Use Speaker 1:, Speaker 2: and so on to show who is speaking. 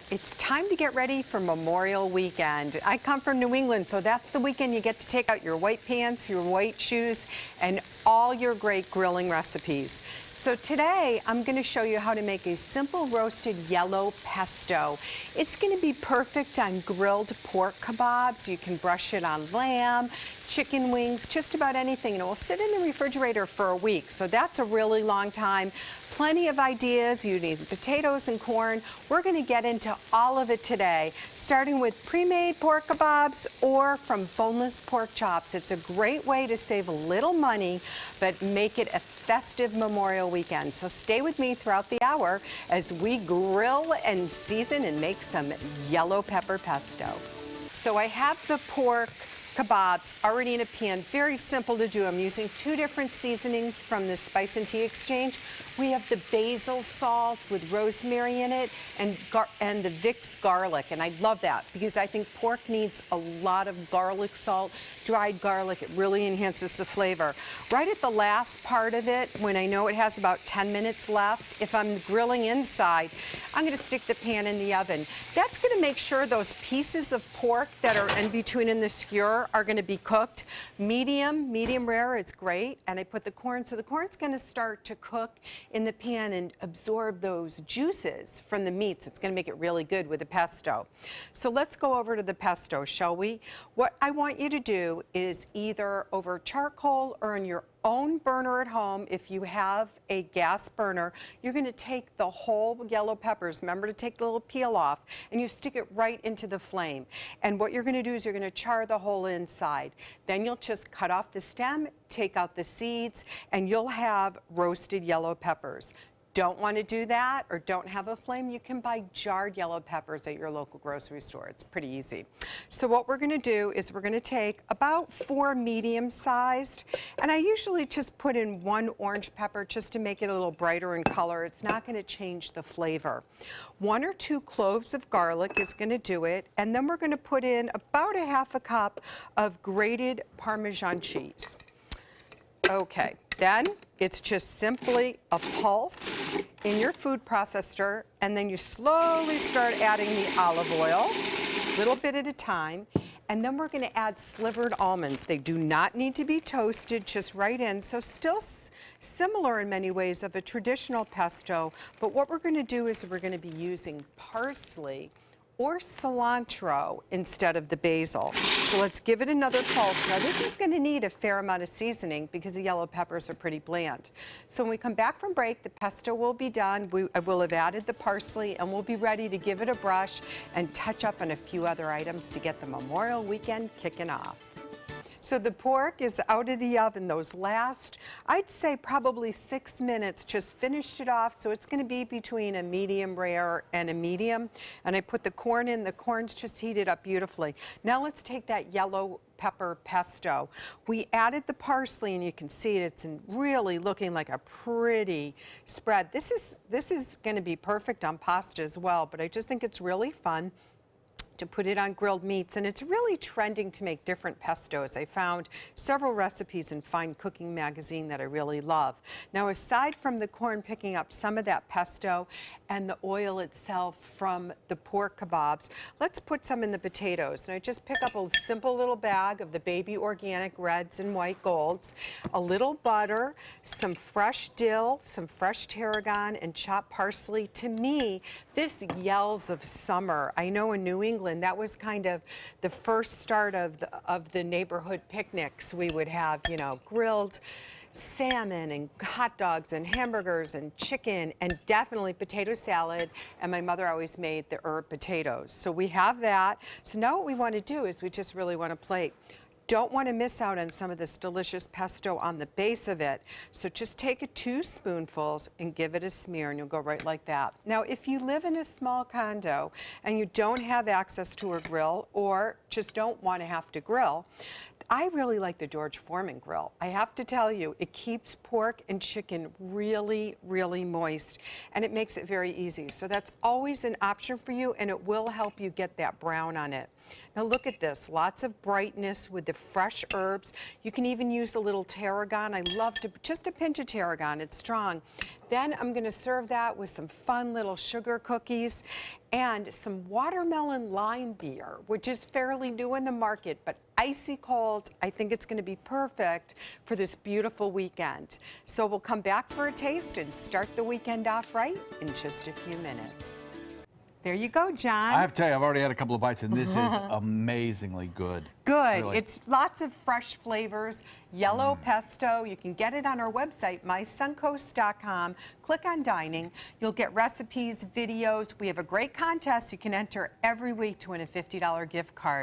Speaker 1: It's time to get ready for Memorial Weekend. I come from New England, so that's the weekend you get to take out your white pants, your white shoes, and all your great grilling recipes. So today, I'm going to show you how to make a simple roasted yellow pesto. It's going to be perfect on grilled pork kebabs. You can brush it on lamb, chicken wings, just about anything, and it will sit in the refrigerator for a week. So that's a really long time. Plenty of ideas. You need potatoes and corn. We're going to get into all of it today, starting with pre-made pork kebabs or from boneless pork chops. It's a great way to save a little money, but make it a festive Memorial weekend. So stay with me throughout the hour as we grill and season and make some yellow pepper pesto. So I have the pork kebabs already in a pan. Very simple to do. I'm using two different seasonings from the Spice and Tea Exchange. We have the basil salt with rosemary in it and the Vicks garlic, and I love that because I think pork needs a lot of garlic salt, dried garlic. It really enhances the flavor. Right at the last part of it, when I know it has about 10 minutes left, if I'm grilling inside, I'm going to stick the pan in the oven. That's going to make sure those pieces of pork that are in between in the skewer are going to be cooked. Medium rare is great, and I put the corn, so the corn's going to start to cook in the pan and absorb those juices from the meats. It's going to make it really good with the pesto. So let's go over to the pesto, shall we? What I want you to do is either over charcoal or in your own burner at home. If you have a gas burner, you're going to take the whole yellow peppers, remember to take the little peel off, and you stick it right into the flame. And what you're going to do is you're going to char the whole inside. Then you'll just cut off the stem, take out the seeds, and you'll have roasted yellow peppers. Don't want to do that or don't have a flame, you can buy jarred yellow peppers at your local grocery store. It's pretty easy. So what we're going to do is we're going to take about 4 medium-sized, and I usually just put in 1 orange pepper just to make it a little brighter in color. It's not going to change the flavor. 1 or 2 cloves of garlic is going to do it, and then we're going to put in about a half a cup of grated Parmesan cheese. Okay, then it's just simply a pulse in your food processor, and then you slowly start adding the olive oil, a little bit at a time, and then we're going to add slivered almonds. They do not need to be toasted, just right in, so still similar in many ways of a traditional pesto, but what we're going to do is we're going to be using parsley or cilantro instead of the basil. So let's give it another pulse. Now this is going to need a fair amount of seasoning because the yellow peppers are pretty bland. So when we come back from break, the pesto will be done. I will have added the parsley, and we'll be ready to give it a brush and touch up on a few other items to get the Memorial Weekend kicking off. So the pork is out of the oven. Those last, I'd say probably 6 minutes, just finished it off. So it's going to be between a medium rare and a medium. And I put the corn in. The corn's just heated up beautifully. Now let's take that yellow pepper pesto. We added the parsley, and you can see it's really looking like a pretty spread. This is going to be perfect on pasta as well, but I just think it's really fun to put it on grilled meats, and it's really trending to make different pestos. I found several recipes in Fine Cooking magazine that I really love. Now, aside from the corn picking up some of that pesto and the oil itself from the pork kebabs, let's put some in the potatoes. And I just pick up a simple little bag of the baby organic reds and white golds, a little butter, some fresh dill, some fresh tarragon, and chopped parsley. To me, this yells of summer. I know in New England, that was kind of the first start of the neighborhood picnics. We would have, you know, grilled salmon and hot dogs and hamburgers and chicken and definitely potato salad. And my mother always made the herb potatoes. So we have that. So now what we want to do is we just really want to plate. Don't want to miss out on some of this delicious pesto on the base of it. So just take 2 spoonfuls and give it a smear, and you'll go right like that. Now, if you live in a small condo and you don't have access to a grill or just don't want to have to grill, I really like the George Foreman grill. I have to tell you, it keeps pork and chicken really, really moist, and it makes it very easy. So that's always an option for you, and it will help you get that brown on it. Now look at this, lots of brightness with the the fresh herbs. You can even use a little tarragon. I love to, just a pinch of tarragon, it's strong. Then I'm gonna serve that with some fun little sugar cookies and some watermelon lime beer, which is fairly new in the market, but icy cold. I think it's gonna be perfect for this beautiful weekend. So we'll come back for a taste and start the weekend off right in just a few minutes. There you go, John.
Speaker 2: I have to tell you, I've already had a couple of bites, and this is amazingly good.
Speaker 1: Good.
Speaker 2: Really.
Speaker 1: It's lots of fresh flavors. Yellow pesto. You can get it on our website, mysuncoast.com. Click on dining. You'll get recipes, videos. We have a great contest. You can enter every week to win a $50 gift card.